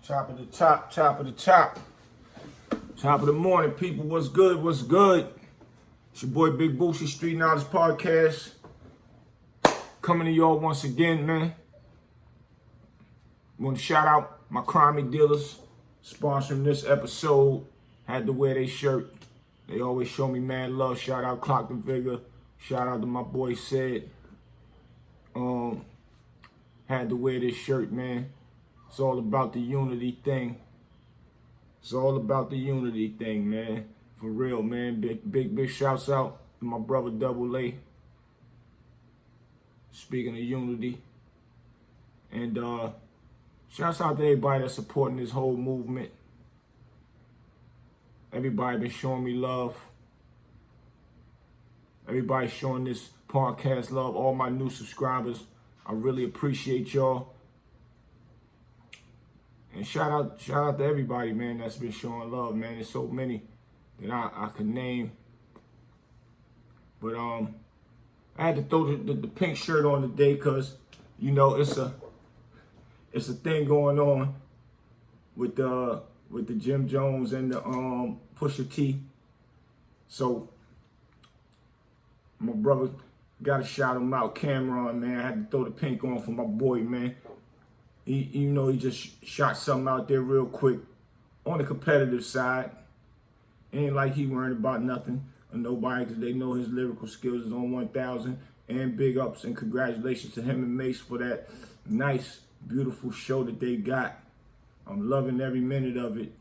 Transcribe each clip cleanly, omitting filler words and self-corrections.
Top of the top, top of the top. Top of the morning, people. What's good? What's good? It's your boy Big Boosie, Street Knowledge Podcast. Coming to y'all once again, man. Want to shout out my crimey dealers sponsoring this episode. Had to wear their shirt. They always show me mad love. Shout out Clock the Vigor. Shout out to my boy Sid. Had to wear this shirt, man. It's all about the unity thing. It's all about the unity thing, man. For real, man. Big shouts out to my brother Double A. Speaking of unity. And shouts out to everybody that's supporting this whole movement. Everybody been showing me love. Everybody showing this podcast love. All my new subscribers. I really appreciate y'all. And shout out to everybody, man, that's been showing love, man. There's so many that I could name. But I had to throw the pink shirt on today because, you know, it's a thing going on with the Jim Jones and the Pusha T. So my brother gotta shout him out, Cameron, man. I had to throw the pink on for my boy, man. He just shot something out there real quick on the competitive side. Ain't like he worried about nothing or nobody because they know his lyrical skills is on 1,000. And big ups and congratulations to him and Mace for that nice, beautiful show that they got. I'm loving every minute of it.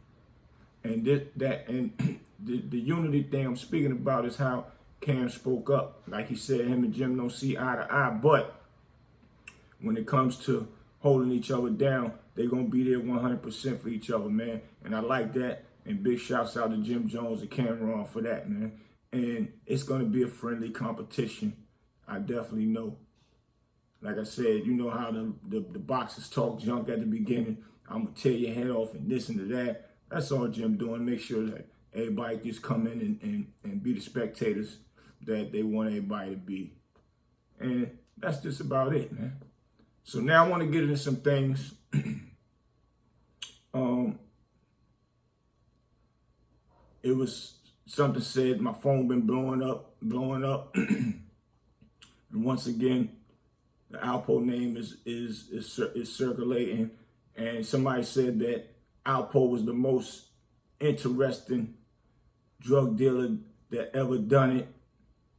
And the unity thing I'm speaking about is how Cam spoke up. Like he said, him and Jim don't see eye to eye. But when it comes to holding each other down, they're going to be there 100% for each other, man. And I like that. And big shouts out to Jim Jones and Cameron for that, man. And it's going to be a friendly competition. I definitely know. Like I said, you know how the boxers talk junk at the beginning. I'm going to tear your head off and this and that. That's all Jim doing. Make sure that everybody just come in and be the spectators that they want everybody to be. And that's just about it, man. So now I want to get into some things. It was something said, my phone been blowing up. And once again, the Alpo name is circulating. And somebody said that Alpo was the most interesting drug dealer that ever done it,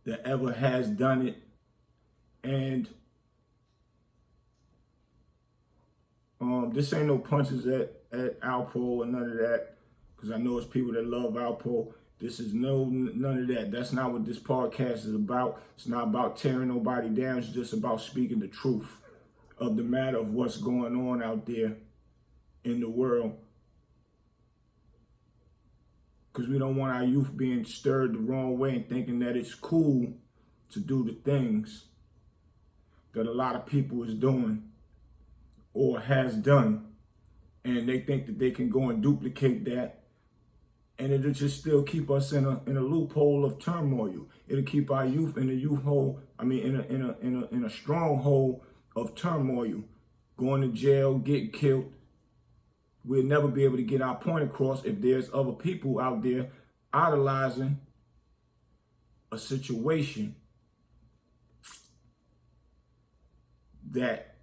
that ever has done it. And this ain't no punches at Alpo or none of that, because I know it's people that love Alpo. This is none of that. That's not what this podcast is about. It's not about tearing nobody down. It's just about speaking the truth of the matter of what's going on out there in the world. Because we don't want our youth being stirred the wrong way and thinking that it's cool to do the things that a lot of people is doing or has done, and they think that they can go and duplicate that, and it'll just still keep us in a loophole of turmoil. It'll keep our youth in a stronghold of turmoil, going to jail, getting killed. We'll never be able to get our point across if there's other people out there idolizing a situation that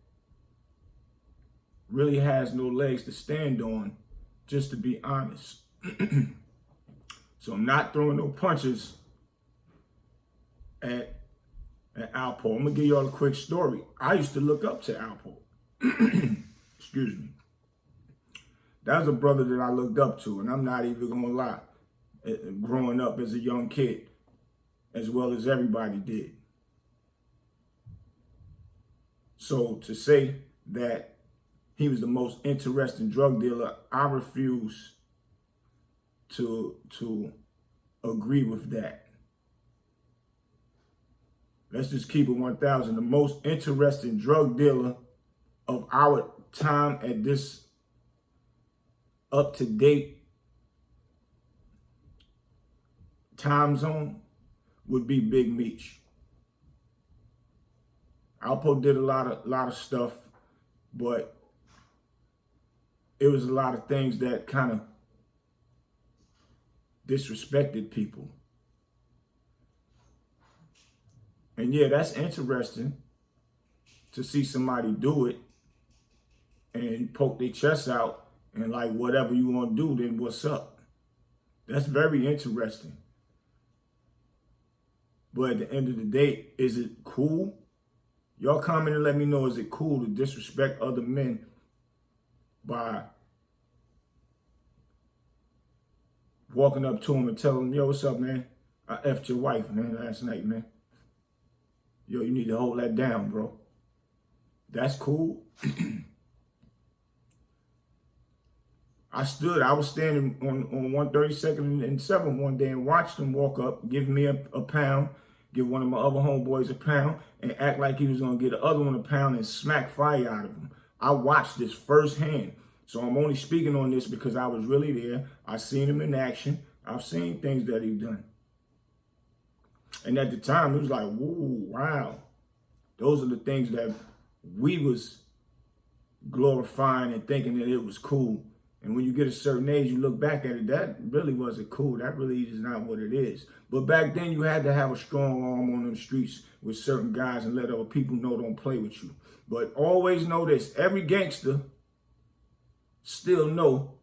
really has no legs to stand on, just to be honest. So I'm not throwing no punches at Alpo. I'm gonna give y'all a quick story. I used to look up to Alpo. Excuse me. That was a brother that I looked up to, and I'm not even gonna lie. Growing up as a young kid, as well as everybody did. So to say that he was the most interesting drug dealer, I refuse to agree with that. Let's just keep it 1,000. The most interesting drug dealer of our time at this up-to-date time zone would be Big Meech. Alpo did a lot of stuff, but it was a lot of things that kind of disrespected people. And yeah, that's interesting to see somebody do it and poke their chest out and like, whatever you want to do, then what's up? That's very interesting. But at the end of the day, is it cool? Y'all comment and let me know, is it cool to disrespect other men by walking up to them and telling them, yo, what's up, man? I effed your wife, man, last night, man. Yo, you need to hold that down, bro. That's cool. I was standing on 132nd and 7th one day and watched him walk up, give me a pound, give one of my other homeboys a pound, and act like he was going to get the other one a pound and smack fire out of him. I watched this firsthand. So I'm only speaking on this because I was really there. I seen him in action. I've seen things that he's done. And at the time, it was like, whoa, wow. Those are the things that we was glorifying and thinking that it was cool. And when you get a certain age, you look back at it, that really wasn't cool. That really is not what it is. But back then, you had to have a strong arm on them streets with certain guys and let other people know don't play with you. But always know this, every gangster still know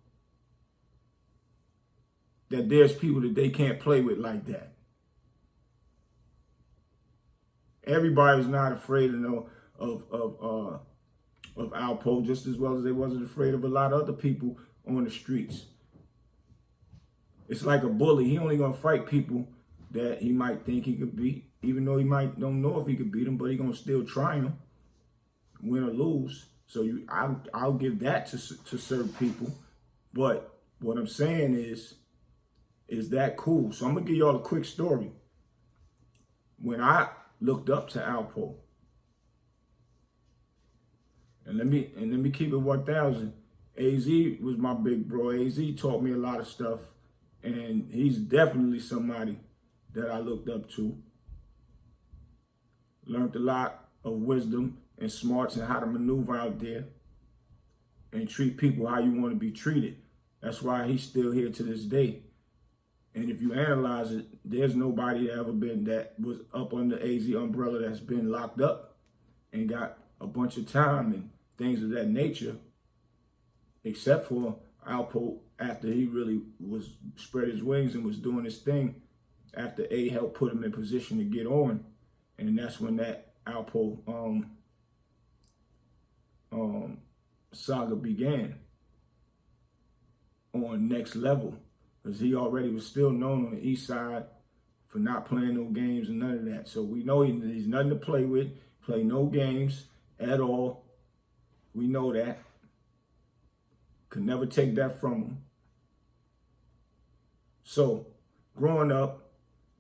that there's people that they can't play with like that. Everybody's not afraid of Alpo just as well as they wasn't afraid of a lot of other people on the streets. It's like a bully. He only gonna fight people that he might think he could beat, even though he might don't know if he could beat them, but he gonna still try them, win or lose. So I'll give that to certain people. But what I'm saying is that cool? So I'm gonna give y'all a quick story. When I looked up to Alpo, and let me keep it 1,000. AZ was my big bro. AZ taught me a lot of stuff, and he's definitely somebody that I looked up to. Learned a lot of wisdom and smarts and how to maneuver out there and treat people how you want to be treated. That's why he's still here to this day. And if you analyze it, there's nobody that ever been that was up under AZ umbrella that's been locked up and got a bunch of time and things of that nature, except for Alpo after he really was spread his wings and was doing his thing after A helped put him in position to get on. And that's when that Alpo saga began on next level, because he already was still known on the east side for not playing no games and none of that. So we know he's nothing to play with, play no games at all. We know that. Could never take that from him. So growing up,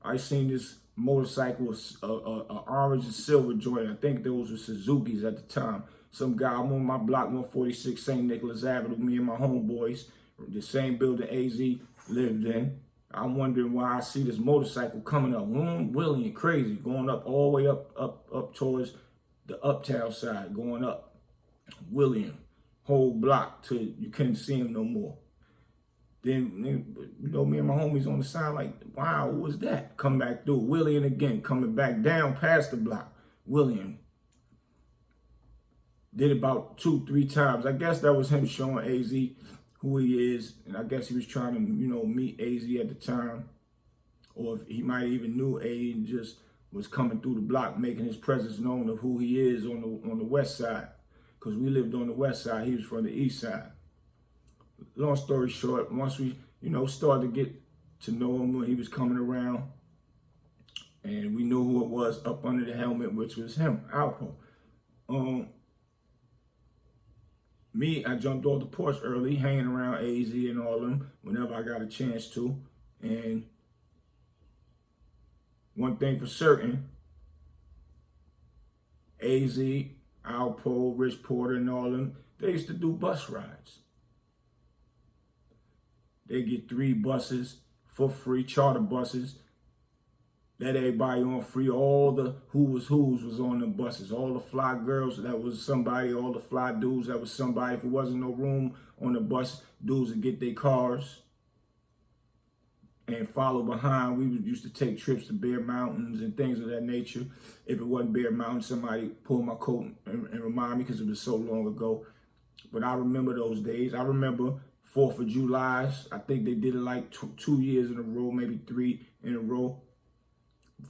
I seen this motorcycle, a orange and silver joint. I think those were Suzuki's at the time. Some guy, I'm on my block, 146 St. Nicholas Avenue, me and my homeboys, the same building AZ lived in. I'm wondering why I see this motorcycle coming up, willy and crazy, going up all the way up towards the uptown side, going up, William, whole block till you couldn't see him no more. Then, you know, me and my homies on the side like, wow, what was that? Come back through, William again, coming back down past the block, William. Did about 2-3 times. I guess that was him showing AZ who he is, and I guess he was trying to, you know, meet AZ at the time, or if he might even knew A and just was coming through the block, making his presence known of who he is on the west side, because we lived on the west side, he was from the east side. Long story short, once we, you know, started to get to know him when he was coming around, and we knew who it was up under the helmet, which was him, Alpo. I jumped off the porch early, hanging around AZ and all them whenever I got a chance to. And one thing for certain, AZ, Alpo, Rich Porter, and all them, they used to do bus rides. They get 3 buses for free, charter buses. let everybody on free. All the who's was on the buses. All the fly girls, that was somebody. All the fly dudes, that was somebody. If there wasn't no room on the bus, dudes would get their cars and follow behind. We used to take trips to Bear Mountains and things of that nature. If it wasn't Bear Mountain, somebody pulled my coat and remind me, because it was so long ago. But I remember those days. I remember 4th of July's. I think they did it like 2 years in a row, maybe 3 in a row.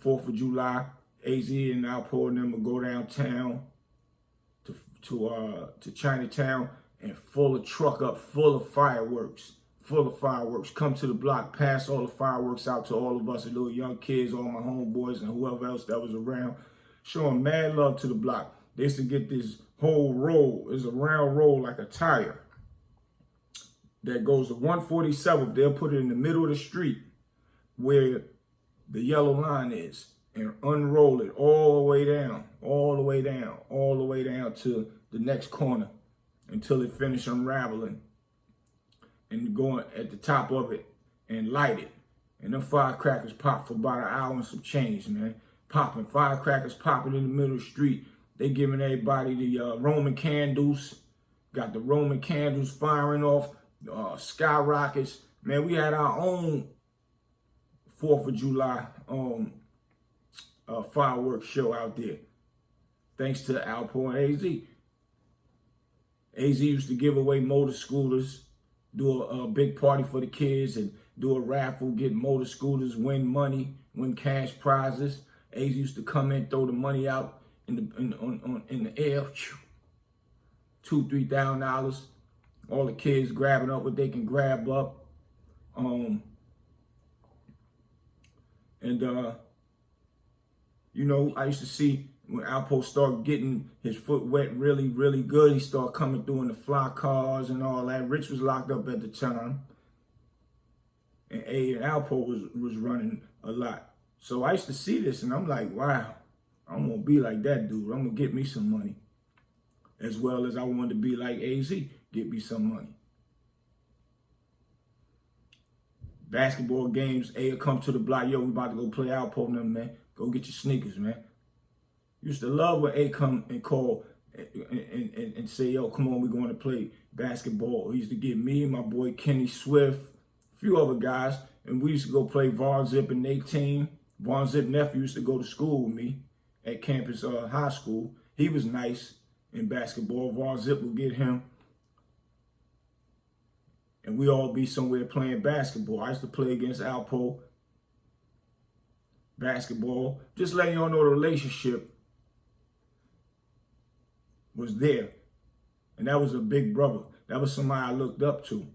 4th of July, AZ and Alpo and them would go downtown to Chinatown and full of truck up, full of fireworks. Come to the block, pass all the fireworks out to all of us, the little young kids, all my homeboys and whoever else that was around, showing mad love to the block. They used to get this whole roll, it's a round roll like a tire that goes to 147th. They'll put it in the middle of the street where the yellow line is and unroll it all the way down to the next corner until it finishes unraveling, and going at the top of it and light it. And them firecrackers pop for about an hour and some change, man. Firecrackers popping in the middle of the street. They giving everybody the Roman candles. Got the Roman candles firing off, skyrockets. Man, we had our own 4th of July fireworks show out there. Thanks to Alpo and AZ. AZ used to give away motor scooters, do a big party for the kids, and do a raffle, get motor scooters, win money, win cash prizes. AZ used to come in, throw the money out in the air, $2,000-$3,000. All the kids grabbing up what they can grab up. You know, I used to see when Alpo started getting his foot wet really, really good, he started coming through in the fly cars and all that. Rich was locked up at the time. And Alpo was running a lot. So I used to see this and I'm like, wow, I'm going to be like that dude. I'm going to get me some money. As well as I wanted to be like AZ, get me some money. Basketball games, A will come to the block. Yo, we about to go play Alpo and them, man. Go get your sneakers, man. Used to love when A come and call and say, yo, come on, we're going to play basketball. He used to get me and my boy Kenny Swift, a few other guys, and we used to go play Von Zip and Nate team. Von Zip nephew used to go to school with me at campus high school. He was nice in basketball. Von Zip would get him. And we all be somewhere playing basketball. I used to play against Alpo. Basketball. Just letting y'all know the relationship was there. And that was a big brother. That was somebody I looked up to.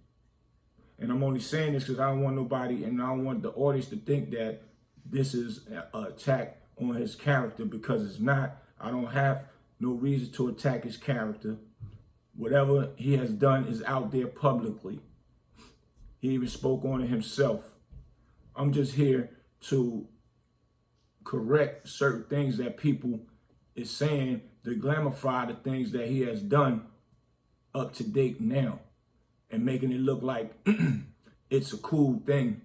And I'm only saying this because I don't want nobody, and I don't want the audience to think that this is an attack on his character, because it's not. I don't have no reason to attack his character. Whatever he has done is out there publicly. He even spoke on it himself. I'm just here to correct certain things that people is saying to glamify the things that he has done up to date now, and making it look like it's a cool thing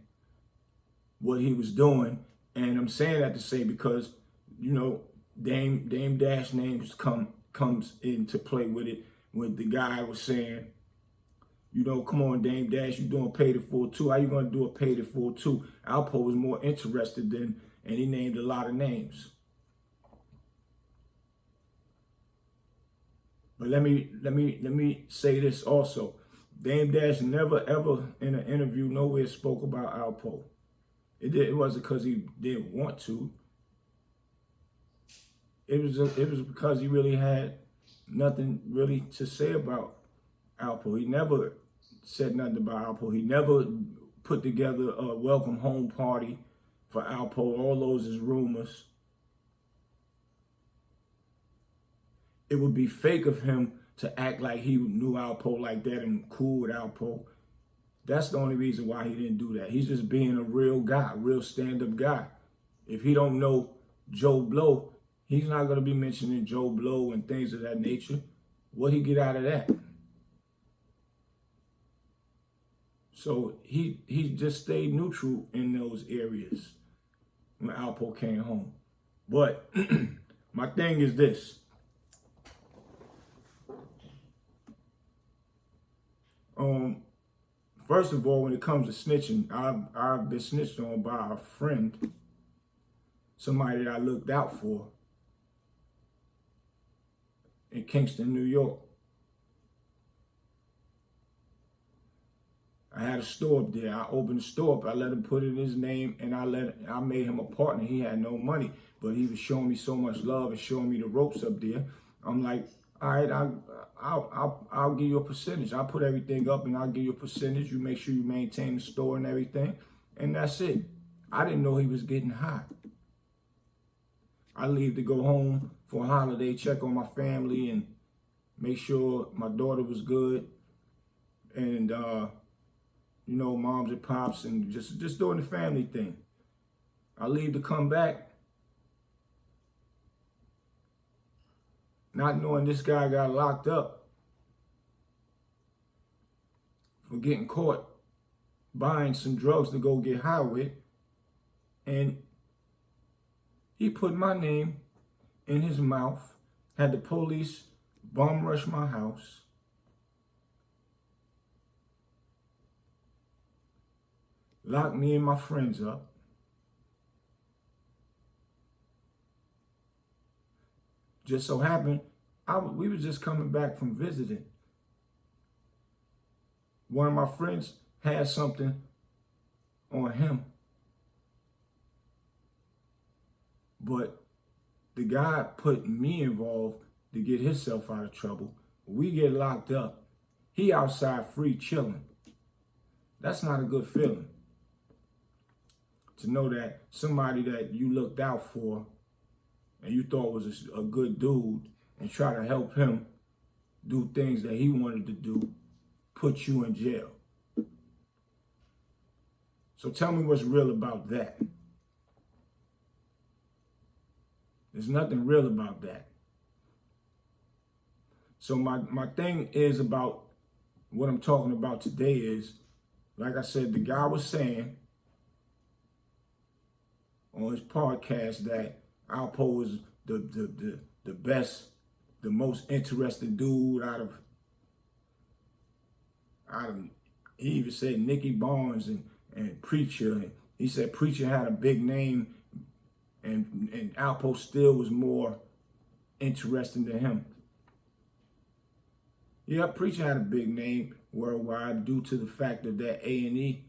what he was doing. And I'm saying that to say, because, you know, Dame Dash names comes into play with it, when the guy was saying, you know, come on, Dame Dash, you doing Paid in Full 2. How you going to do a Paid in Full 2? Alpo was more interested than, and he named a lot of names. But let me say this also. Dame Dash never ever in an interview nowhere spoke about Alpo. It wasn't because he didn't want to. It was because he really had nothing really to say about Alpo. He never said nothing about Alpo. He never put together a welcome home party for Alpo. All those is rumors. It would be fake of him to act like he knew Alpo like that and cool with Alpo. That's the only reason why he didn't do that. He's just being a real guy, real stand-up guy. If he don't know Joe Blow, he's not going to be mentioning Joe Blow and things of that nature. What he get out of that? So he just stayed neutral in those areas. when Alpo came home. But my thing is this. First of all, when it comes to snitching, I've been snitched on by a friend, somebody that I looked out for in Kingston, New York. I had a store up there. I opened the store up. I let him put in his name, and I made him a partner. He had no money, but he was showing me so much love and showing me the ropes up there. I'm like, all right, I'll give you a percentage. I'll put everything up, and I'll give you a percentage. You make sure you maintain the store and everything, and that's it. I didn't know he was getting high. I leave to go home for a holiday, check on my family, and make sure my daughter was good, and you know, moms and pops, and just doing the family thing. I leave to come back, not knowing this guy got locked up for getting caught buying some drugs to go get high with. And he put my name in his mouth, had the police bum rush my house. Locked me and my friends up. Just so happened, we was just coming back from visiting. One of my friends had something on him. But the guy put me involved to get himself out of trouble. We get locked up. He outside free chilling. That's not a good feeling. To know that somebody that you looked out for and you thought was a good dude and try to help him do things that he wanted to do, put you in jail. So tell me what's real about that. There's nothing real about that. So my thing is about what I'm talking about today is, like I said, the guy was saying on his podcast that Alpo was the best, the most interesting dude out of he even said Nicky Barnes and Preacher. And he said Preacher had a big name and Alpo still was more interesting to him. Yeah, Preacher had a big name worldwide due to the fact of that A&E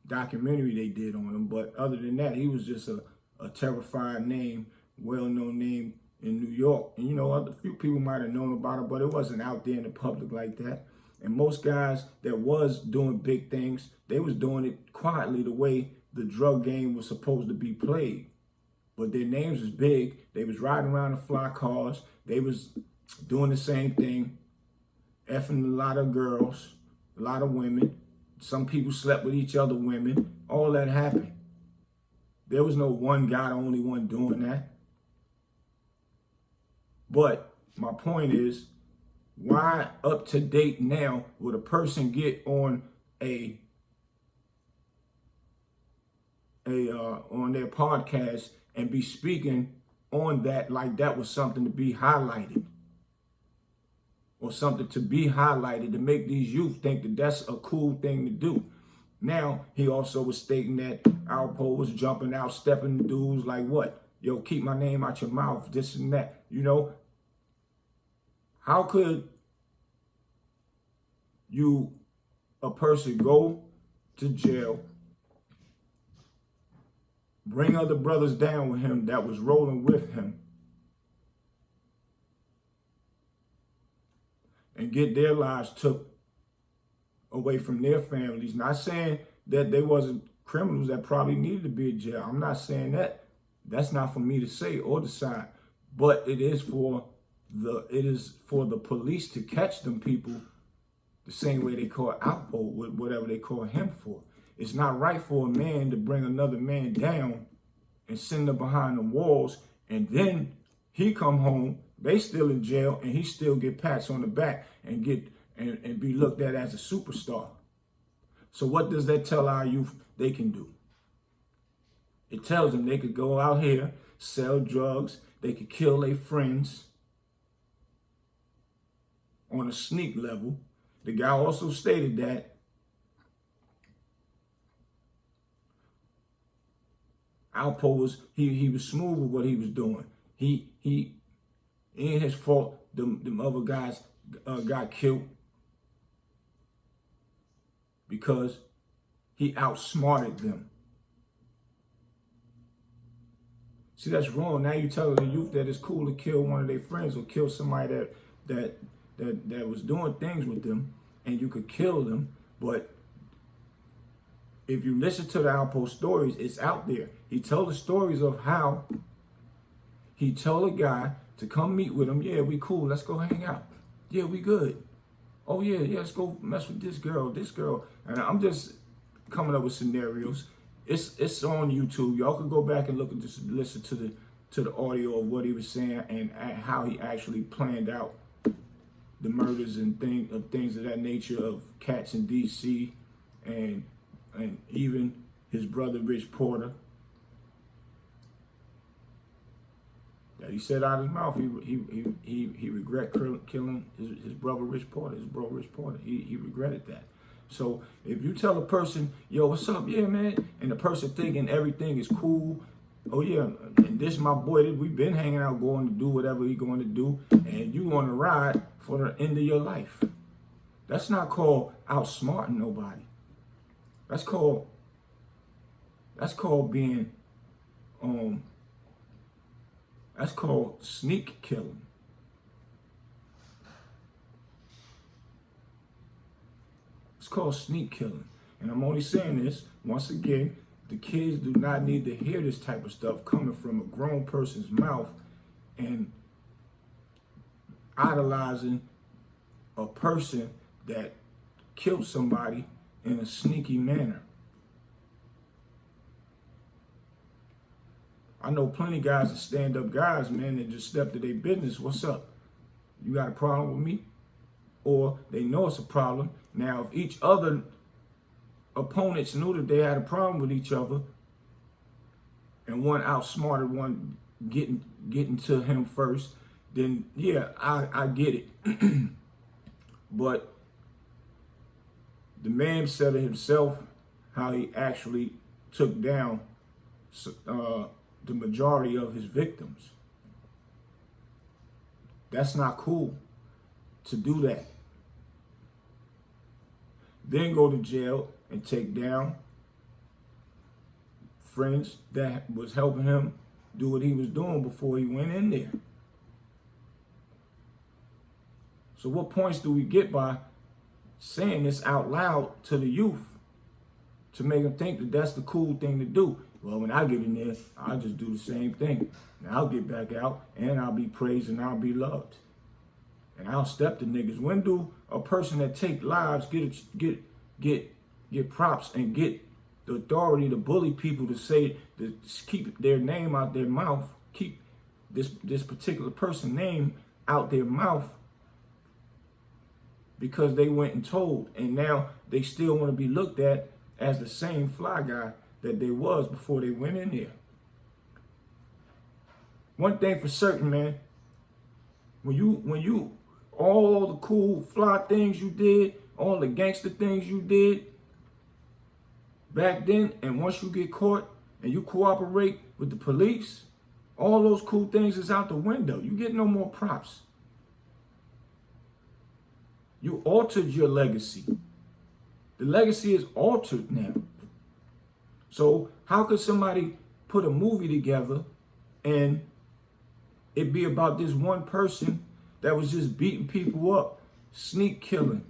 documentary they did on him. But other than that, he was just a terrifying name, well-known name in New York. And, you know, a few people might have known about it, but it wasn't out there in the public like that. And most guys that was doing big things, they was doing it quietly the way the drug game was supposed to be played. But their names was big. They was riding around in fly cars. They was doing the same thing, effing a lot of girls, a lot of women. Some people slept with each other women. All that happened. There was no one guy, the only one doing that. But my point is, why up to date now would a person get on on their podcast and be speaking on that like that was something to be highlighted? Or something to be highlighted to make these youth think that that's a cool thing to do. Now, he also was stating that Alpo was jumping out, stepping dudes like what? Yo, keep my name out your mouth, this and that. You know, how could a person go to jail, bring other brothers down with him that was rolling with him, and get their lives took away from their families? Not saying that they wasn't criminals that probably needed to be in jail. I'm not saying that. That's not for me to say or decide. But it is for the police to catch them people the same way they call Alpo, whatever they call him for. It's not right for a man to bring another man down and send them behind the walls, and then he come home, they still in jail, and he still get pats on the back and and be looked at as a superstar. So what does that tell our youth they can do? It tells them they could go out here, sell drugs, they could kill their friends on a sneak level. The guy also stated that Alpo was he was smooth with what he was doing. He ain't his fault. Them other guys got killed because he outsmarted them. See, that's wrong. Now you telling the youth that it's cool to kill one of their friends or kill somebody that was doing things with them, and you could kill them. But if you listen to the Alpo stories, it's out there. He told the stories of how he told a guy to come meet with him. Yeah, we cool. Let's go hang out. Yeah, we good. Oh yeah, let's go mess with this girl. And I'm just coming up with scenarios. It's on YouTube. Y'all can go back and look and just listen to the audio of what he was saying and how he actually planned out the murders and things of that nature of cats in DC and even his brother Rich Porter. That he said out of his mouth he regret killing his brother Rich Porter. He regretted that. So if you tell a person, yo, what's up? Yeah, man. And the person thinking everything is cool. Oh, yeah. And this my boy. We've been hanging out, going to do whatever he's going to do. And you on a ride for the end of your life. That's not called outsmarting nobody. That's called being, that's called sneak killing. It's called sneak killing. And I'm only saying this, once again, the kids do not need to hear this type of stuff coming from a grown person's mouth and idolizing a person that killed somebody in a sneaky manner. I know plenty of guys that stand-up guys, man, that just step to their business. What's up? You got a problem with me? Or they know it's a problem. Now, if each other opponents knew that they had a problem with each other and one outsmarted one getting to him first, then yeah, I get it. But the man said it himself, how he actually took down the majority of his victims. That's not cool to do that. Then go to jail and take down friends that was helping him do what he was doing before he went in there. So what points do we get by saying this out loud to the youth to make them think that that's the cool thing to do? Well, when I get in there, I'll just do the same thing. And I'll get back out and I'll be praised and I'll be loved. And I'll step to niggas. When do a person that take lives get props and get the authority to bully people to say, to keep their name out their mouth, keep this particular person's name out their mouth because they went and told, and now they still want to be looked at as the same fly guy that they was before they went in there. One thing for certain, man, when you all the cool fly things you did, all the gangster things you did back then, and once you get caught and you cooperate with the police, all those cool things is out the window. You get no more props. You altered your legacy. The legacy is altered now. So how could somebody put a movie together and it be about this one person that was just beating people up, sneak killing,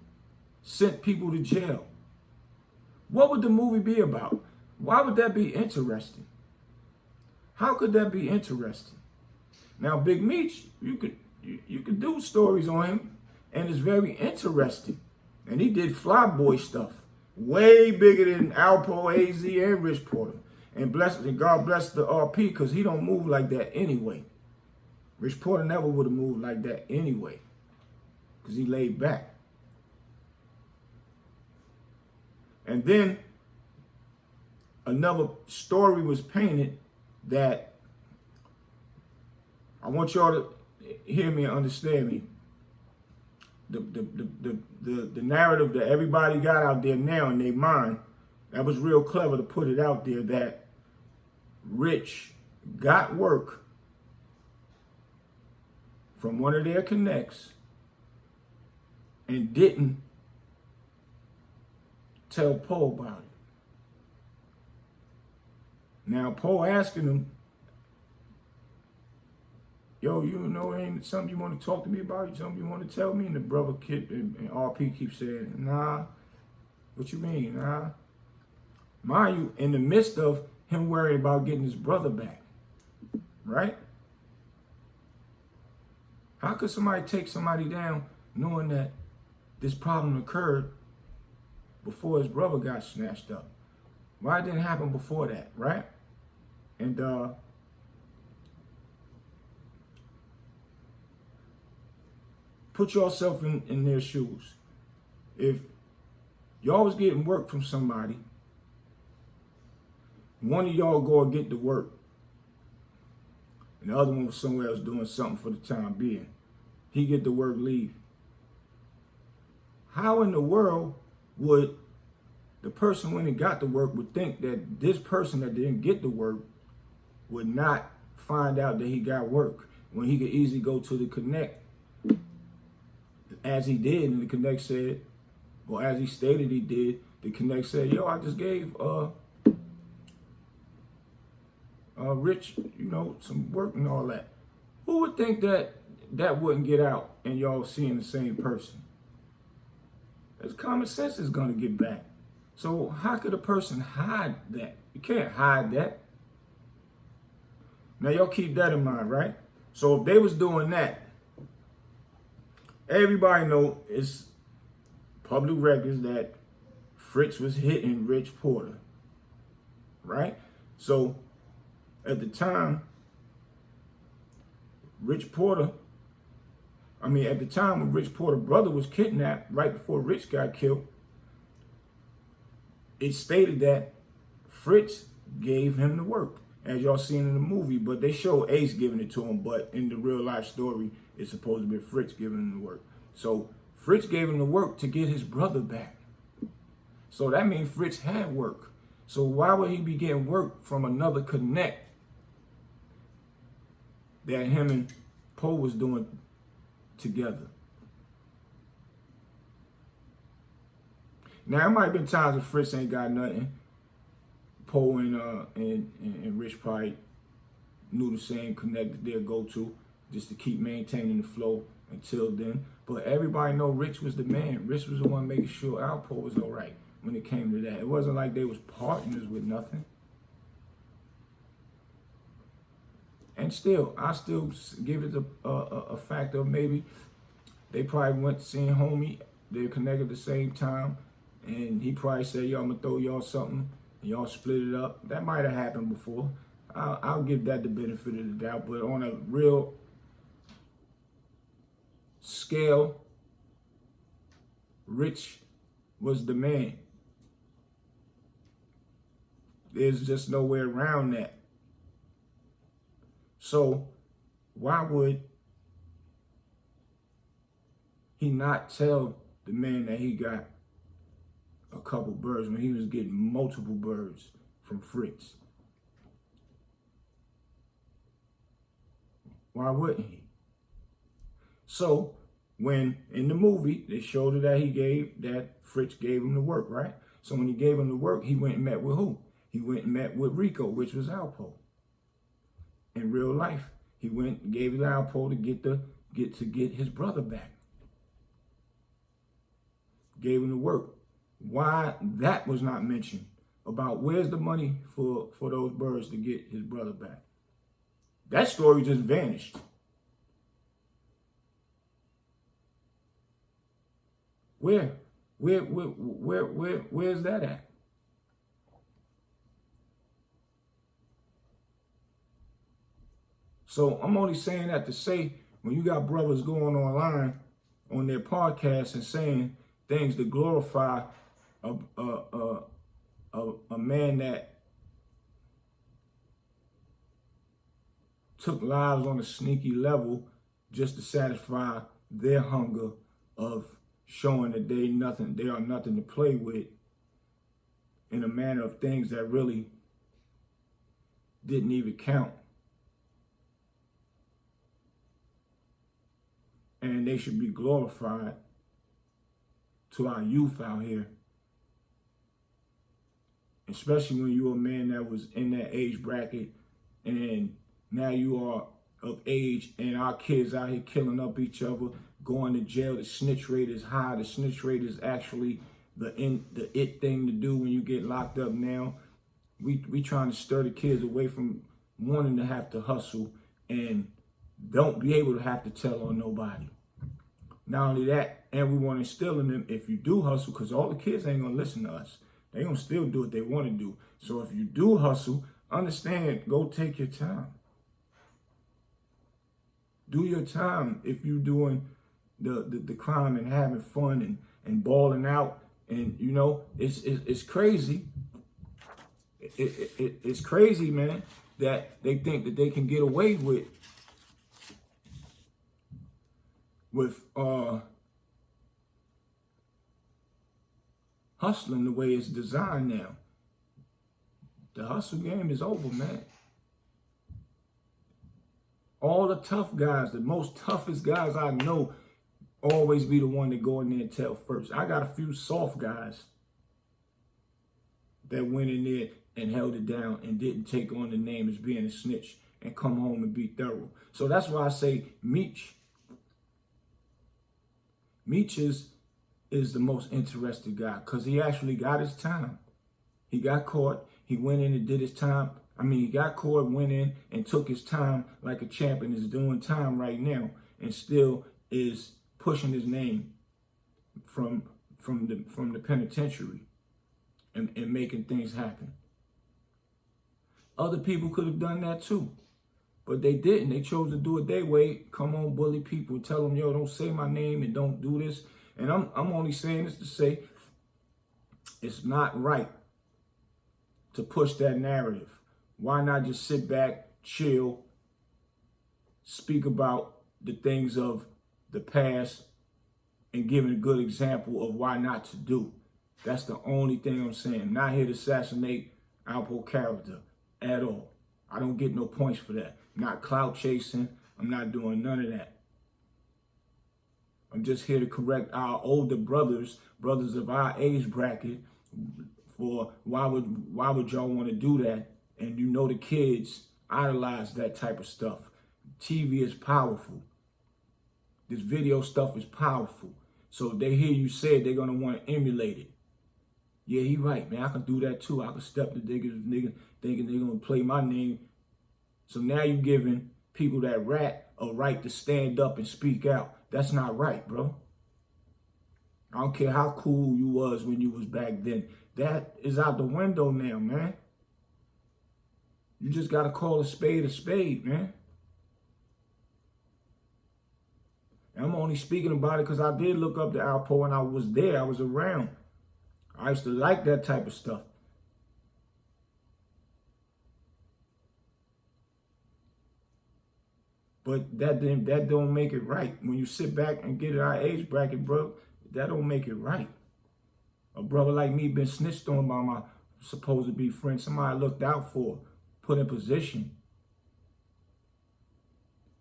sent people to jail? What would the movie be about? Why would that be interesting? How could that be interesting? Now, Big Meech, you could do stories on him, and it's very interesting. And he did flyboy stuff, way bigger than Alpo, AZ, and Rich Porter. And God bless the RP, because he don't move like that anyway. Rich Porter never would have moved like that anyway, because he laid back. And then another story was painted that I want y'all to hear me and understand me. The narrative that everybody got out there now in their mind, that was real clever to put it out there that Rich got work from one of their connects and didn't tell Poe about it. Now Poe asking him, yo, you know, ain't something you want to talk to me about? Something you want to tell me? And the brother kid and RP keeps saying, nah. What you mean, nah? Mind you, in the midst of him worrying about getting his brother back, right? How could somebody take somebody down knowing that this problem occurred before his brother got snatched up? Why didn't it happen before that, right? And put yourself in their shoes. If y'all was getting work from somebody, one of y'all go and get the work, and the other one was somewhere else doing something for the time being. He get the work, leave. How in the world would the person when he got the work would think that this person that didn't get the work would not find out that he got work when he could easily go to the connect as he did, and the connect said, or as he stated he did, the connect said, yo, I just gave Rich, you know, some work and all that. Who would think that that wouldn't get out and y'all seeing the same person? As common sense is gonna get back. So how could a person hide that? You can't hide that. Now y'all keep that in mind, right? So if they was doing that, everybody know it's public records that Fritz was hitting Rich Porter, right? So at the time, at the time when Rich Porter's brother was kidnapped, right before Rich got killed, it stated that Fritz gave him the work, as y'all seen in the movie, but they show Ace giving it to him, but in the real life story, it's supposed to be Fritz giving him the work. So Fritz gave him the work to get his brother back. So that means Fritz had work. So why would he be getting work from another connect that him and Poe was doing together? Now, it might have been times when Fritz ain't got nothing. Poe and Rich probably knew the same connect that they'll go to just to keep maintaining the flow until then. But everybody know Rich was the man. Rich was the one making sure Alpo was all right when it came to that. It wasn't like they was partners with nothing. And still, I still give it a fact of maybe they probably went to seeing homie. They connected at the same time. And he probably said, yo, I'm going to throw y'all something. And y'all split it up. That might have happened before. I'll give that the benefit of the doubt. But on a real scale, Rich was the man. There's just no way around that. So why would he not tell the man that he got a couple birds when he was getting multiple birds from Fritz? Why wouldn't he? So when in the movie they showed it that Fritz gave him the work, right? So when he gave him the work, he went and met with who? He went and met with Rico, which was Alpo. In real life, he went and gave it to Alpo to get his brother back. Gave him the work. Why that was not mentioned about where's the money for those birds to get his brother back? That story just vanished. Where's that at? So I'm only saying that to say, when you got brothers going online on their podcasts and saying things that glorify a man that took lives on a sneaky level just to satisfy their hunger of showing that they are nothing to play with, in a manner of things that really didn't even count. And they should be glorified to our youth out here. Especially when you're a man that was in that age bracket and now you are of age and our kids out here killing up each other, going to jail. The snitch rate is high. The snitch rate is actually the it thing to do when you get locked up now. We trying to stir the kids away from wanting to have to hustle and don't be able to have to tell on nobody. Not only that, and we want to instill in them, if you do hustle, because all the kids ain't going to listen to us. They going to still do what they want to do. So if you do hustle, understand, go take your time. Do your time if you're doing the crime and having fun and balling out. And, you know, it's crazy. It's crazy, man, that they think that they can get away with hustling the way it's designed now. The hustle game is over, man. All the tough guys, the most toughest guys I know, always be the one that go in there and tell first. I got a few soft guys that went in there and held it down and didn't take on the name as being a snitch and come home and be thorough. So that's why I say Meech is the most interested guy, because he actually got his time. He got caught. He went in and did his time. I mean, he got caught, went in and took his time like a champion, is doing time right now, and still is pushing his name from the penitentiary and making things happen. Other people could have done that too, but they didn't. They chose to do it their way. Come on, bully people, tell them, yo, don't say my name and don't do this. And I'm only saying this to say it's not right to push that narrative. Why not just sit back, chill, speak about the things of the past and give a good example of why not to do? That's the only thing I'm saying. I'm not here to assassinate Alpo character at all. I don't get no points for that. I'm not clout chasing. I'm not doing none of that. I'm just here to correct our older brothers of our age bracket, for why would y'all want to do that? And you know the kids idolize that type of stuff. TV is powerful. This video stuff is powerful. So if they hear you say it, they're going to want to emulate it. Yeah, he right, man. I can do that too. I can step the niggas thinking they're going to play my name. So now you're giving people that rat a right to stand up and speak out. That's not right, bro. I don't care how cool you was when you was back then. That is out the window now, man. You just got to call a spade, man. And I'm only speaking about it because I did look up to Alpo and I was there. I was around. I used to like that type of stuff. But that don't make it right. When you sit back and get at our age bracket, bro, that don't make it right. A brother like me been snitched on by my supposed to be friend, somebody I looked out for, put in position.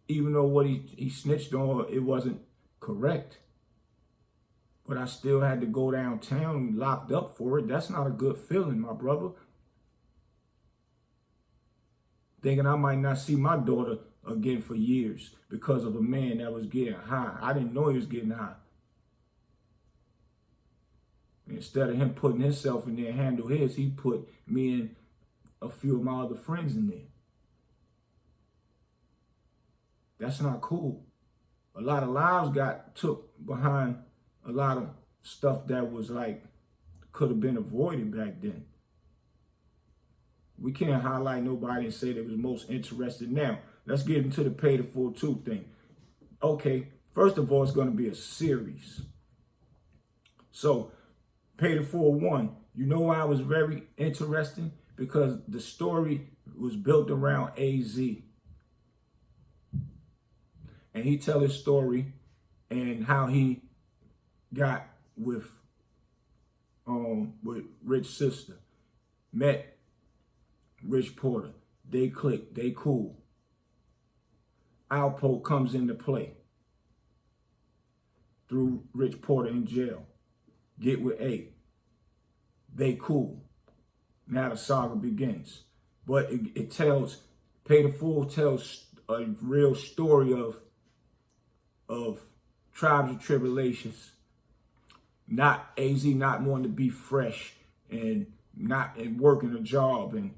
Even though what he snitched on, it wasn't correct. But I still had to go downtown locked up for it. That's not a good feeling, my brother. Thinking I might not see my daughter again for years because of a man that was getting high. I didn't know he was getting high. Instead of him putting himself in there and handle his, he put me and a few of my other friends in there. That's not cool. A lot of lives got took behind a lot of stuff that was like, could have been avoided back then. We can't highlight nobody and say they was most interested. Now, let's get into the pay the full two thing. Okay, first of all, it's going to be a series. So, pay the full one. You know why it was very interesting? Because the story was built around AZ. and he tell his story and how he got with Rich's sister, met Rich Porter. They click, they cool. Alpo comes into play through Rich Porter in jail. Get with A. They cool. Now the saga begins. But it tells, Pay the Fool tells a real story of tribes and tribulations. Not AZ not wanting to be fresh and working a job, and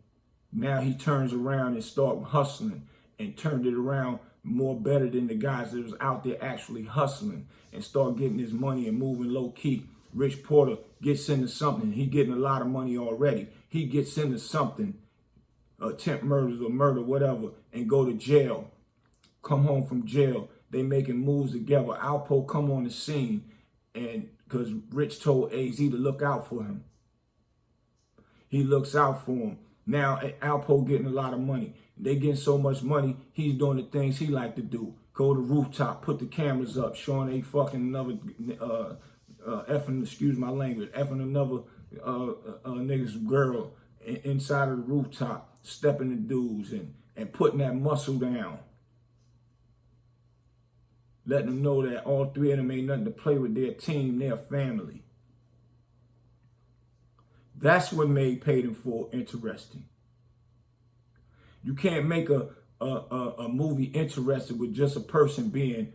now he turns around and start hustling and turned it around more better than the guys that was out there actually hustling and start getting his money and moving low key. Rich Porter gets into something. He getting a lot of money already. He gets into something, attempt murders or murder, whatever, and go to jail. Come home from jail. They making moves together. Alpo come on the scene, and because Rich told AZ to look out for him. He looks out for him. Now Alpo getting a lot of money. They getting so much money, he's doing the things he like to do. Go to rooftop, put the cameras up, showing they fucking another, effing, excuse my language, effing another nigga's girl inside of the rooftop, stepping the dudes and putting that muscle down. Letting them know that all three of them ain't nothing to play with, their team, their family. That's what made Paid in Full interesting. You can't make a movie interesting with just a person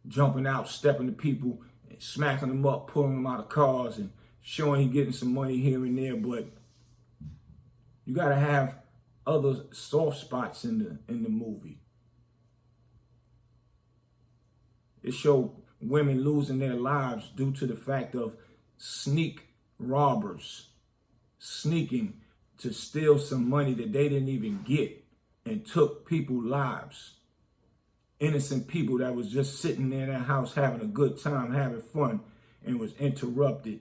jumping out, stepping to people, and smacking them up, pulling them out of cars, and showing he getting some money here and there. But you gotta have other soft spots in the movie. It showed women losing their lives due to the fact of sneak robbers sneaking to steal some money that they didn't even get and took people's lives. Innocent people that was just sitting in their house having a good time, having fun, and was interrupted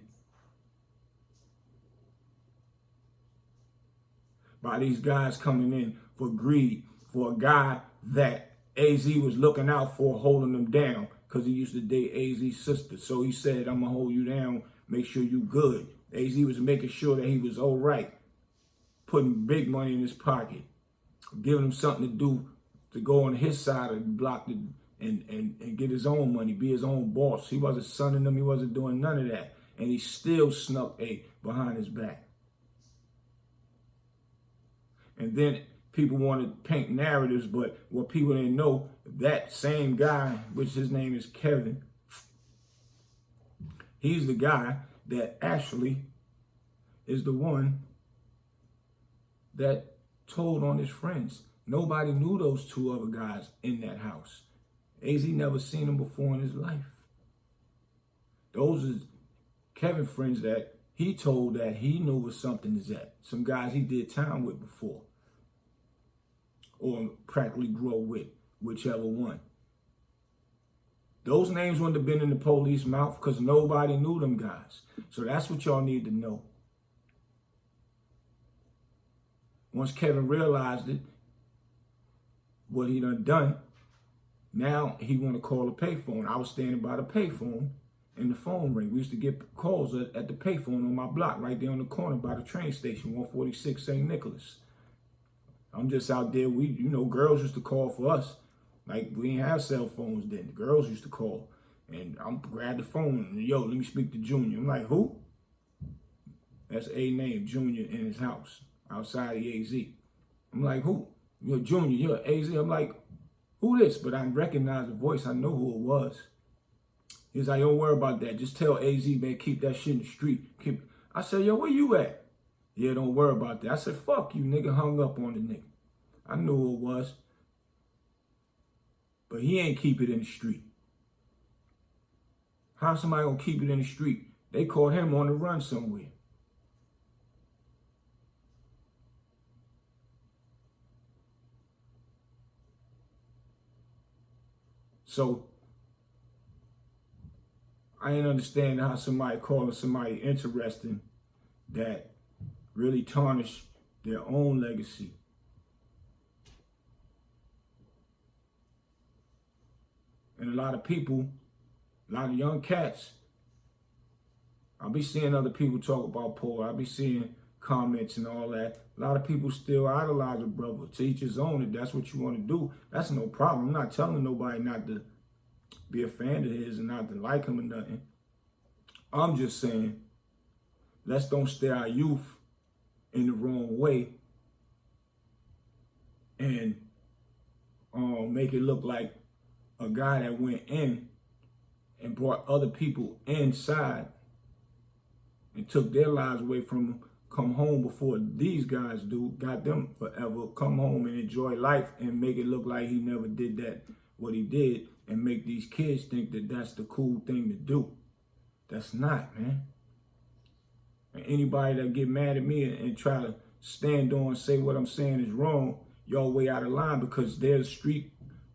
by these guys coming in for greed, for a guy that AZ was looking out for, holding them down, because he used to date AZ's sister. So he said, I'm going to hold you down, make sure you good. AZ was making sure that he was all right, putting big money in his pocket, giving him something to do to go on his side of the block and get his own money, be his own boss. He wasn't sunning them. He wasn't doing none of that. And he still snuck A behind his back. And then people wanted to paint narratives, but what people didn't know, that same guy, which his name is Kevin, he's the guy that actually is the one that told on his friends. Nobody knew those two other guys in that house. AZ never seen them before in his life. Those are Kevin friends that he told that he knew was something is that. Some guys he did time with before. Or practically grow with, whichever one. Those names wouldn't have been in the police mouth because nobody knew them guys. So that's what y'all need to know. Once Kevin realized it, what he done, now he want to call a payphone. I was standing by the payphone and the phone ring. We used to get calls at the payphone on my block right there on the corner by the train station, 146 St. Nicholas. I'm just out there. Girls used to call for us. Like, we didn't have cell phones then. The girls used to call. And I'm grab the phone and, yo, let me speak to Junior. I'm like, who? That's A name, Junior, in his house, outside the AZ. I'm like, who? You're Junior, you're AZ. I'm like, who this? But I recognize the voice. I know who it was. He's like, don't worry about that. Just tell AZ, man, keep that shit in the street. I said, yo, where you at? Yeah, don't worry about that. I said, fuck you, nigga. Hung up on the nigga. I knew who it was. But he ain't keep it in the street. How somebody gonna keep it in the street? They caught him on the run somewhere. So I ain't understand how somebody calling somebody interesting that really tarnish their own legacy. And a lot of people, a lot of young cats, I'll be seeing other people talk about Paul. I'll be seeing comments and all that. A lot of people still idolize a brother. To each his own. If that's what you want to do, that's no problem. I'm not telling nobody not to be a fan of his and not to like him or nothing. I'm just saying, let's don't steer our youth in the wrong way and make it look like a guy that went in and brought other people inside and took their lives away from them, come home before these guys do, got them forever, come home and enjoy life and make it look like he never did that, what he did, and make these kids think that that's the cool thing to do. That's not, man. And anybody that get mad at me and try to stand on and say what I'm saying is wrong, y'all way out of line, because there's street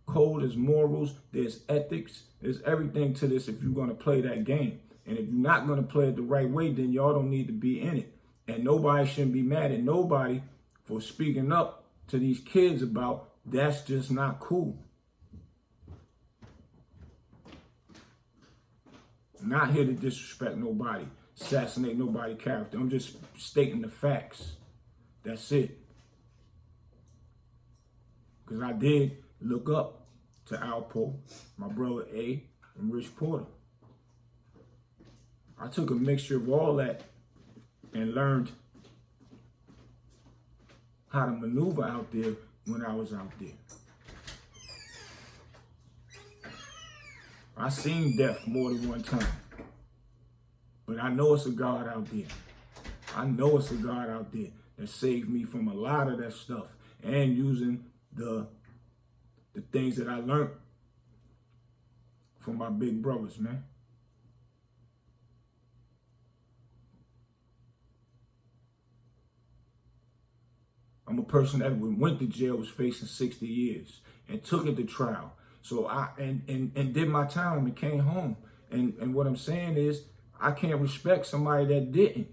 code, there's morals, there's ethics, there's everything to this if you're going to play that game. And if you're not going to play it the right way, then y'all don't need to be in it. And nobody shouldn't be mad at nobody for speaking up to these kids about that's just not cool. I'm not here to disrespect nobody, assassinate nobody's character. I'm just stating the facts. That's it. Because I did look up to Alpo, my brother A, and Rich Porter. I took a mixture of all that and learned how to maneuver out there when I was out there. I seen death more than one time. But I know it's a God out there. I know it's a God out there that saved me from a lot of that stuff and using the things that I learned from my big brothers, man. I'm a person that went to jail, was facing 60 years, and took it to trial. So I and did my time and came home. And what I'm saying is, I can't respect somebody that didn't.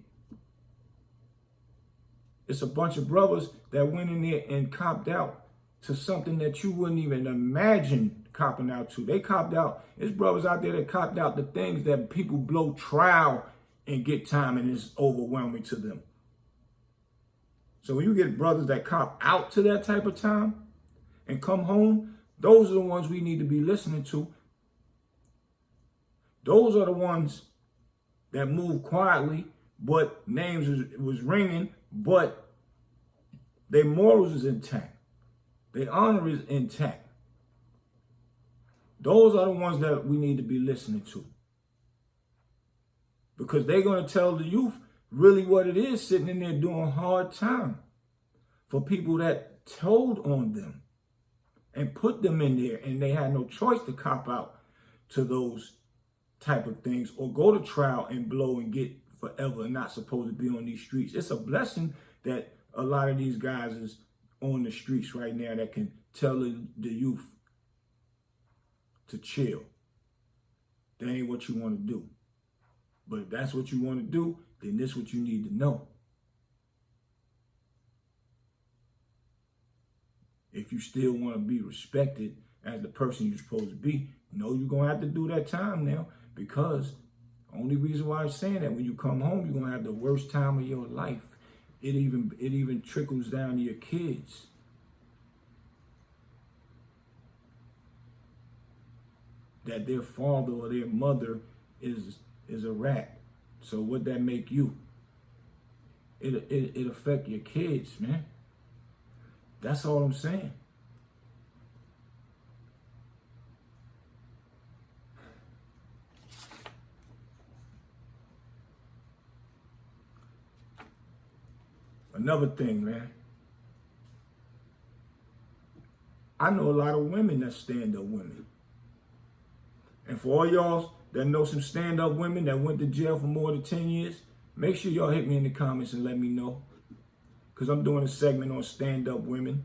It's a bunch of brothers that went in there and copped out to something that you wouldn't even imagine copping out to. They copped out. There's brothers out there that copped out the things that people blow trial and get time, and it's overwhelming to them. So when you get brothers that cop out to that type of time and come home, those are the ones we need to be listening to. Those are the ones that move quietly, but names was ringing, but their morals is intact. Their honor is intact. Those are the ones that we need to be listening to. Because they're going to tell the youth really what it is sitting in there doing hard time for people that told on them and put them in there, and they had no choice to cop out to those type of things or go to trial and blow and get forever and not supposed to be on these streets. It's a blessing that a lot of these guys is on the streets right now that can tell the youth to chill. That ain't what you want to do. But if that's what you want to do, then this is what you need to know. If you still want to be respected as the person you're supposed to be, know you're going to have to do that time now, because the only reason why I'm saying that, when you come home, you're going to have the worst time of your life. It even trickles down to your kids. That their father or their mother is a rat. So what that make you? It affect your kids, man. That's all I'm saying. Another thing, man. I know a lot of women that stand-up women. And for all y'all that know some stand-up women that went to jail for more than 10 years, make sure y'all hit me in the comments and let me know. Because I'm doing a segment on stand-up women.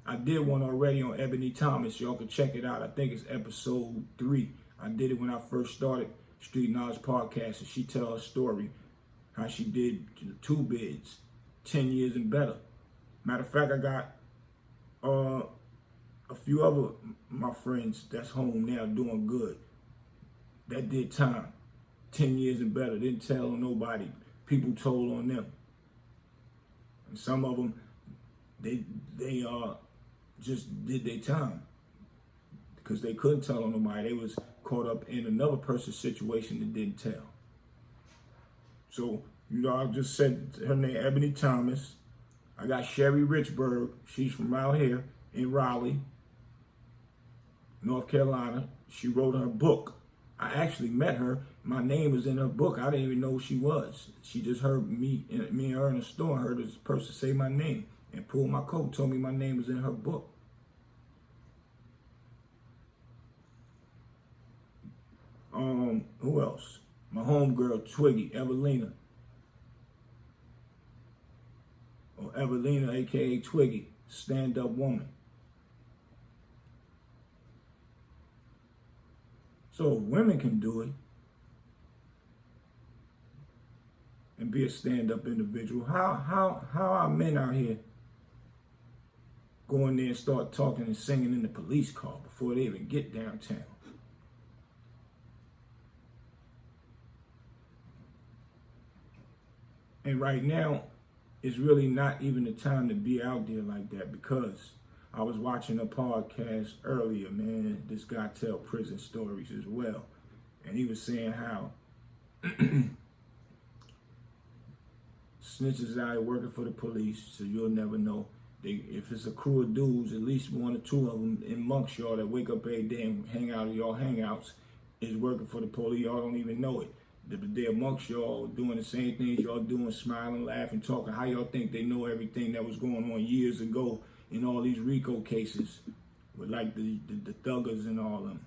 I did one already on Ebony Thomas. Y'all can check it out. I think it's episode 3. I did it when I first started Street Knowledge Podcast. And she tell her story, how she did 2 bids, 10 years and better. Matter of fact, I got a few other my friends that's home now doing good, that did time, 10 years and better, didn't tell on nobody. People told on them. And some of them, they just did their time because they couldn't tell on nobody. They was caught up in another person's situation that didn't tell. So, I just said her name, Ebony Thomas. I got Sherry Richburg. She's from out here in Raleigh, North Carolina. She wrote her book. I actually met her. My name was in her book. I didn't even know who she was. She just heard me and her in the store, heard this person say my name and pulled my coat, told me my name was in her book. Who else? My homegirl, Twiggy, Evelina. Or Evelina, aka Twiggy, stand-up woman. So if women can do it and be a stand-up individual, how are men out here going there and start talking and singing in the police car before they even get downtown? And right now, it's really not even the time to be out there like that, because I was watching a podcast earlier, man. This guy tell prison stories as well. And he was saying how snitches out here working for the police, so you'll never know. If it's a crew of dudes, at least one or two of them amongst y'all that wake up every day and hang out at y'all hangouts is working for the police. Y'all don't even know it. They're amongst y'all doing the same things y'all doing, smiling, laughing, talking. How y'all think they know everything that was going on years ago in all these RICO cases with like the thuggers and all them?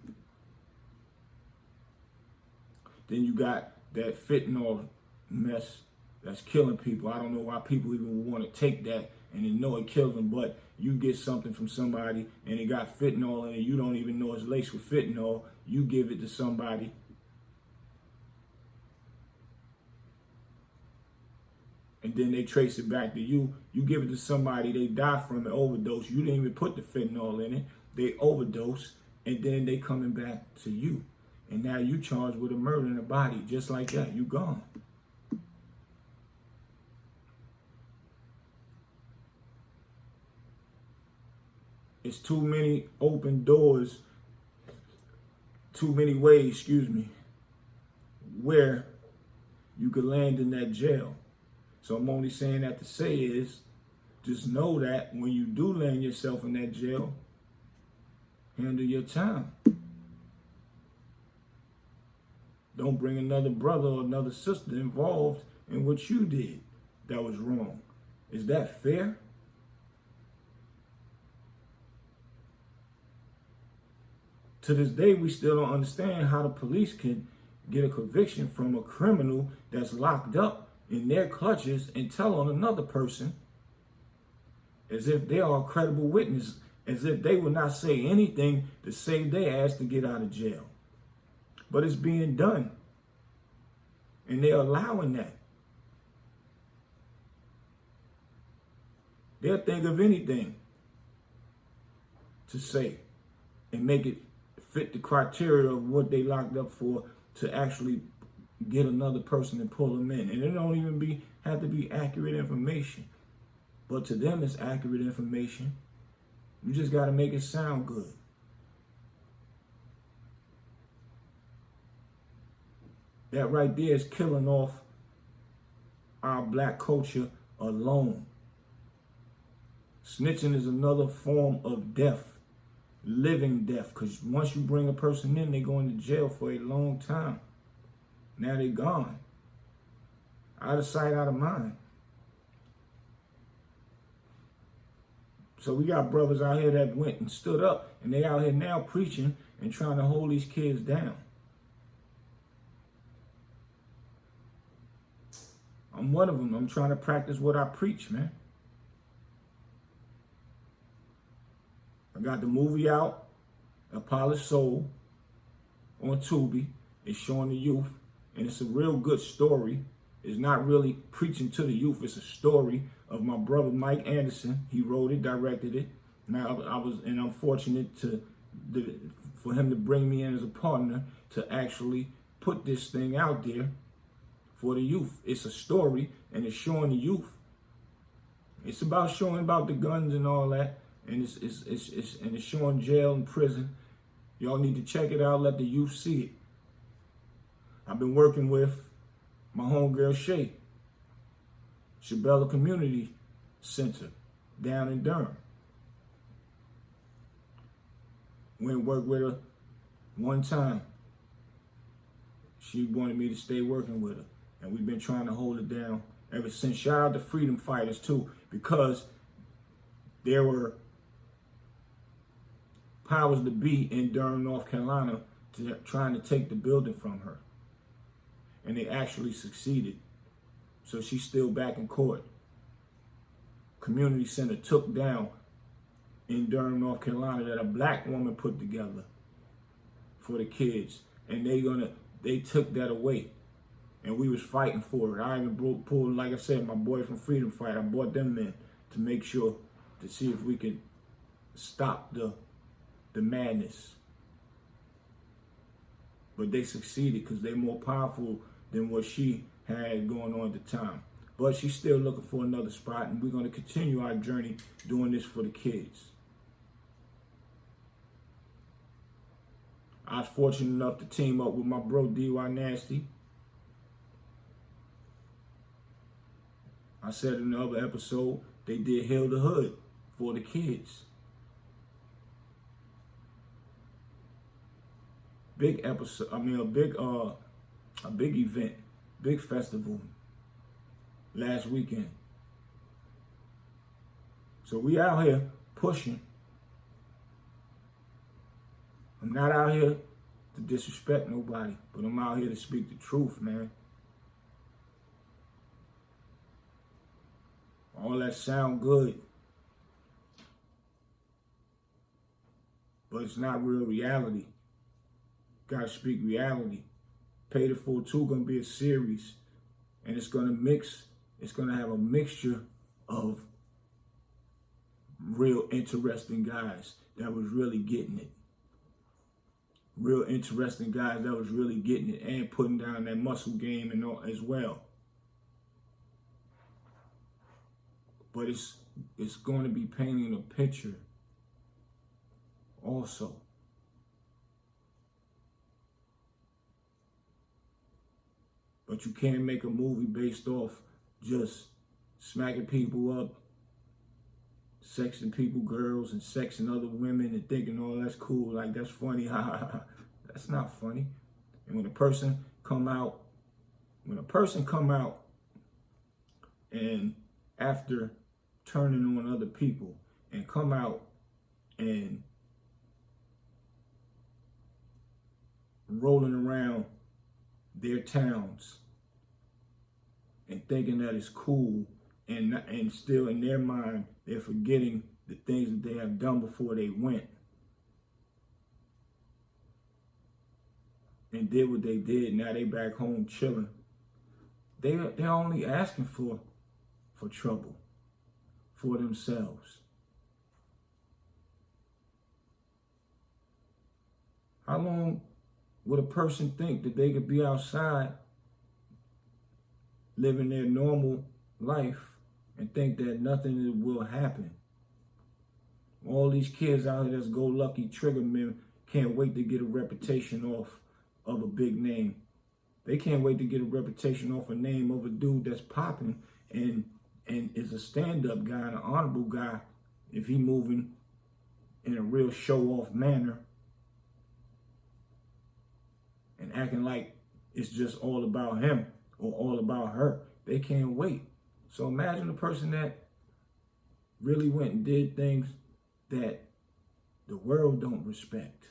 Then you got that fentanyl mess that's killing people. I don't know why people even want to take that and they know it kills them, but you get something from somebody and it got fentanyl in it. You don't even know it's laced with fentanyl. You give it to somebody. And then they trace it back to you. You give it to somebody, they die from an overdose. You didn't even put the fentanyl in it. They overdose, and then they coming back to you. And now you charged with a murder in a body, just like that. You gone. It's too many open doors, too many ways, where you could land in that jail. So I'm only saying that to say is, just know that when you do land yourself in that jail, handle your time. Don't bring another brother or another sister involved in what you did that was wrong. Is that fair? To this day, we still don't understand how the police can get a conviction from a criminal that's locked up in their clutches and tell on another person as if they are a credible witness, as if they would not say anything to save their ass to get out of jail. But it's being done. And they're allowing that. They'll think of anything to say and make it fit the criteria of what they locked up for to actually get another person and pull them in. And it don't even have to be accurate information. But to them, it's accurate information. You just got to make it sound good. That right there is killing off our black culture alone. Snitching is another form of death, living death, because once you bring a person in, they go into jail for a long time. Now they're gone. Out of sight, out of mind. So we got brothers out here that went and stood up, and they out here now preaching and trying to hold these kids down. I'm one of them. I'm trying to practice what I preach, man. I got the movie out, A Polished Soul, on Tubi. It's showing the youth, and it's a real good story. It's not really preaching to the youth. It's a story of my brother Mike Anderson. He wrote it, directed it, Now I'm fortunate for him to bring me in as a partner to actually put this thing out there for the youth. It's a story, and it's showing the youth. It's about showing about the guns and all that, and it's showing jail and prison. Y'all need to check it out. Let the youth see it. I've been working with my homegirl Shay, Shabella Community Center down in Durham. Went and worked with her one time. She wanted me to stay working with her, and we've been trying to hold it down ever since. Shout out to freedom fighters too, because there were powers to be in Durham, North Carolina, trying to take the building from her, and they actually succeeded. So she's still back in court. Community center took down in Durham, North Carolina, that a black woman put together for the kids, and they took that away, and we was fighting for it. I even pulled, like I said, my boy from Freedom Fight. I brought them in to make sure to see if we could stop the madness. But they succeeded because they're more powerful than what she had going on at the time. But she's still looking for another spot, and we're going to continue our journey doing this for the kids. I was fortunate enough to team up with my bro, D.Y. Nasty. I said in the other episode, they did Heal the Hood for the kids. Big episode, a big event, big festival last weekend. So we out here pushing. I'm not out here to disrespect nobody, but I'm out here to speak the truth, man. All that sound good, but it's not real reality. Gotta speak reality. Paid in Full 2 gonna be a series, and it's gonna have a mixture of real interesting guys that was really getting it. Real interesting guys that was really getting it and putting down that muscle game and all as well. But it's going to be painting a picture also. But you can't make a movie based off just smacking people up, sexing people, girls, and sexing other women and thinking, oh, that's cool, like that's funny. That's not funny. And when a person come out and after turning on other people and come out and rolling around their towns and thinking that it's cool, and still in their mind they're forgetting the things that they have done before they went and did what they did. Now they back home chilling. They're only asking for trouble for themselves. How long would a person think that they could be outside living their normal life and think that nothing will happen? All these kids out here that's go-lucky trigger men can't wait to get a reputation off of a big name. They can't wait to get a reputation off a name of a dude that's popping and is a stand-up guy and an honorable guy if he moving in a real show-off manner and acting like it's just all about him or all about her. They can't wait. So imagine a person that really went and did things that the world don't respect.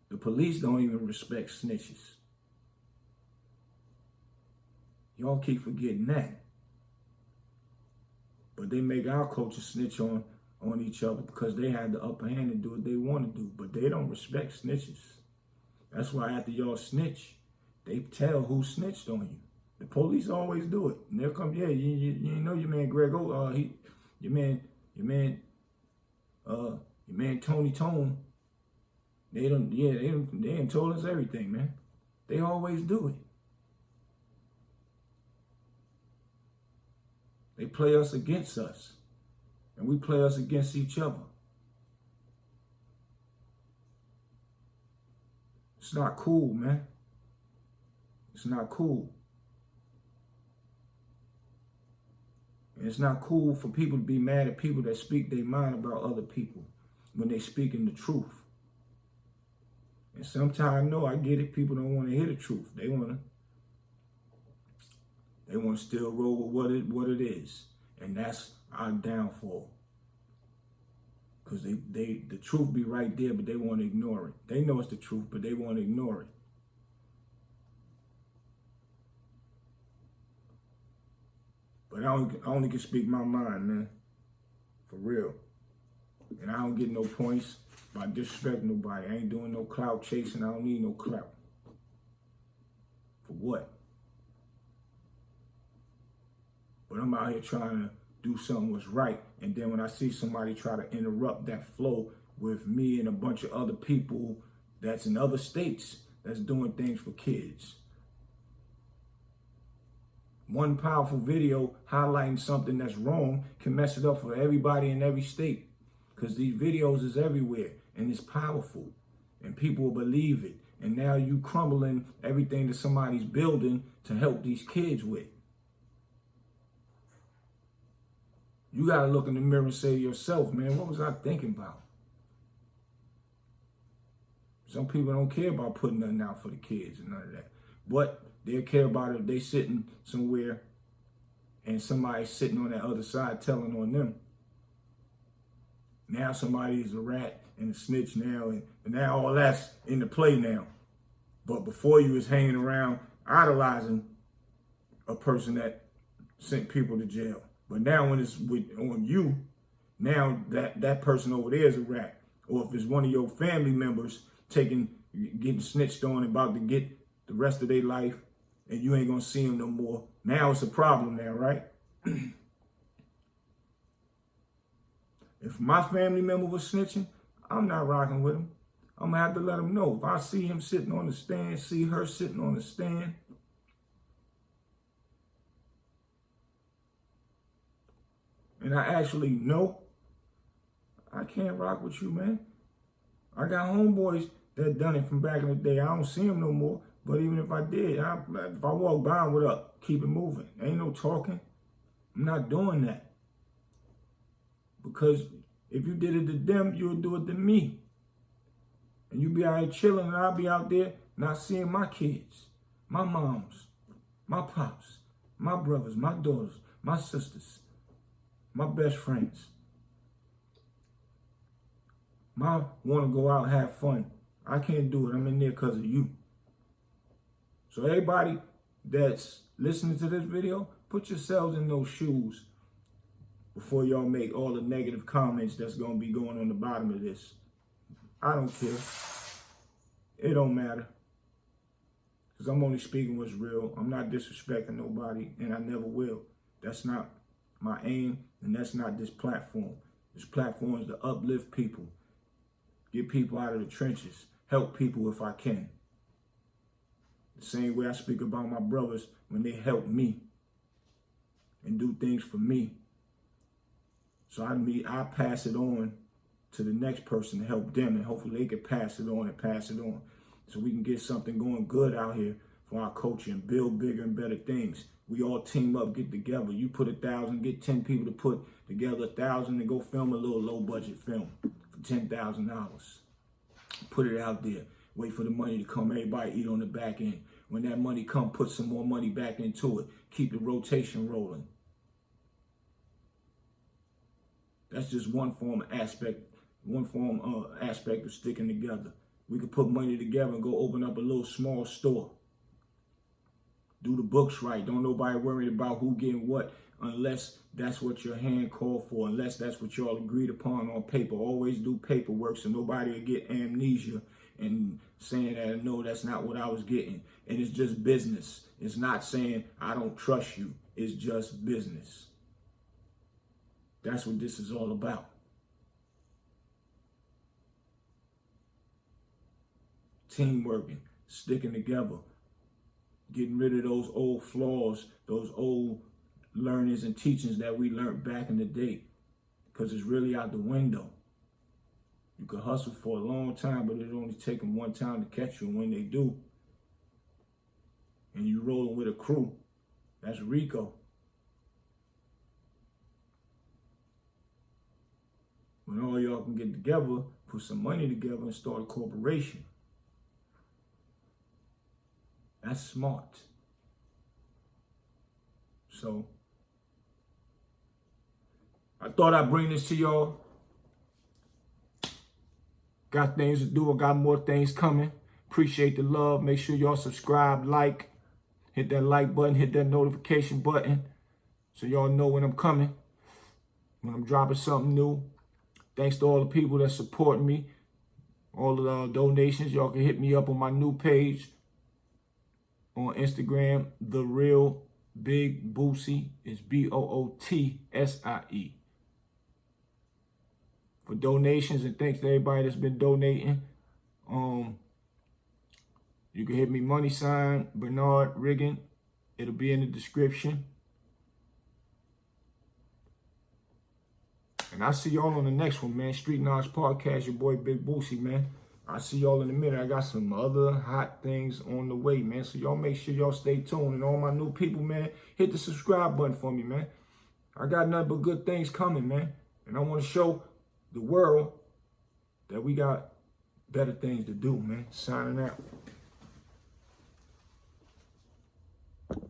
The police don't even respect snitches. Y'all keep forgetting that. But they make our culture snitch on each other because they have the upper hand and do what they want to do. But they don't respect snitches. That's why after y'all snitch, they tell who snitched on you. The police always do it. And they'll come, yeah, you know your man Greg, your man Your man Tony Tone, they done told us everything, man. They always do it. They play us against us, and we play us against each other. It's not cool, man. It's not cool. And it's not cool for people to be mad at people that speak their mind about other people when they speaking the truth. And sometimes, no, I get it. People don't want to hear the truth. They want to still roll with what it is. And that's our downfall. Because the truth be right there, but they want to ignore it. They know it's the truth, but they want to ignore it. But I only can speak my mind, man. For real. And I don't get no points by disrespecting nobody. I ain't doing no clout chasing. I don't need no clout. For what? But I'm out here trying to do something what's right. And then when I see somebody try to interrupt that flow with me and a bunch of other people that's in other states that's doing things for kids. One powerful video highlighting something that's wrong can mess it up for everybody in every state. Because these videos is everywhere and it's powerful and people will believe it. And now you crumbling everything that somebody's building to help these kids with. You got to look in the mirror and say to yourself, man, what was I thinking about? Some people don't care about putting nothing out for the kids and none of that. But they'll care about it if they sitting somewhere and somebody's sitting on that other side telling on them. Now somebody's a rat and a snitch now, and now all that's in the play now. But before you was hanging around idolizing a person that sent people to jail. But now when it's on you, now that person over there is a rat. Or if it's one of your family members getting snitched on and about to get the rest of their life, and you ain't gonna see them no more. Now it's a problem now, right? If my family member was snitching, I'm not rocking with him. I'm gonna have to let him know. If I see him sitting on the stand, see her sitting on the stand, and I actually know, I can't rock with you, man. I got homeboys that done it from back in the day. I don't see them no more. But even if I did, if I walk by them, what up? Keep it moving. Ain't no talking. I'm not doing that. Because if you did it to them, you'll do it to me. And you be out here chilling and I'll be out there not seeing my kids, my moms, my pops, my brothers, my daughters, my sisters, my best friends. Want to go out and have fun. I can't do it. I'm in there because of you. So everybody that's listening to this video, put yourselves in those shoes before y'all make all the negative comments that's going to be going on the bottom of this. I don't care. It don't matter. Because I'm only speaking what's real. I'm not disrespecting nobody, and I never will. That's not my aim, and that's not this platform. This platform is to uplift people, get people out of the trenches, help people if I can. The same way I speak about my brothers when they help me and do things for me. So I pass it on to the next person to help them, and hopefully they can pass it on and pass it on. So we can get something going good out here for our culture and build bigger and better things. We all team up, get together. You put 1,000, get 10 people to put together 1,000 and go film a little low budget film for $10,000. Put it out there. Wait for the money to come. Everybody eat on the back end. When that money come, put some more money back into it. Keep the rotation rolling. That's just one aspect of sticking together. We could put money together and go open up a little small store. Do the books right. Don't nobody worry about who getting what unless that's what your hand called for, unless that's what y'all agreed upon on paper. Always do paperwork so nobody will get amnesia and saying that, no, that's not what I was getting. And it's just business. It's not saying I don't trust you. It's just business. That's what this is all about. Teamwork, sticking together, getting rid of those old flaws, those old learnings and teachings that we learned back in the day, because it's really out the window. You can hustle for a long time, but it only take them one time to catch you. And when they do, and you rolling with a crew, that's Rico. When all y'all can get together, put some money together and start a corporation. That's smart. So, I thought I'd bring this to y'all. Got things to do. I got more things coming. Appreciate the love. Make sure y'all subscribe, like, hit that like button, hit that notification button so y'all know when I'm coming, when I'm dropping something new. Thanks to all the people that support me, all the donations. Y'all can hit me up on my new page on Instagram, The Real Big Boosie. It's BOOTSIE. For donations, and thanks to everybody that's been donating. You can hit me money sign Bernard Riggin. It'll be in the description. And I'll see y'all on the next one, man. Street Knowledge Podcast, your boy Big Boosie, man. I'll see y'all in a minute. I got some other hot things on the way, man. So y'all make sure y'all stay tuned. And all my new people, man, hit the subscribe button for me, man. I got nothing but good things coming, man. And I want to show the world that we got better things to do, man. Signing out.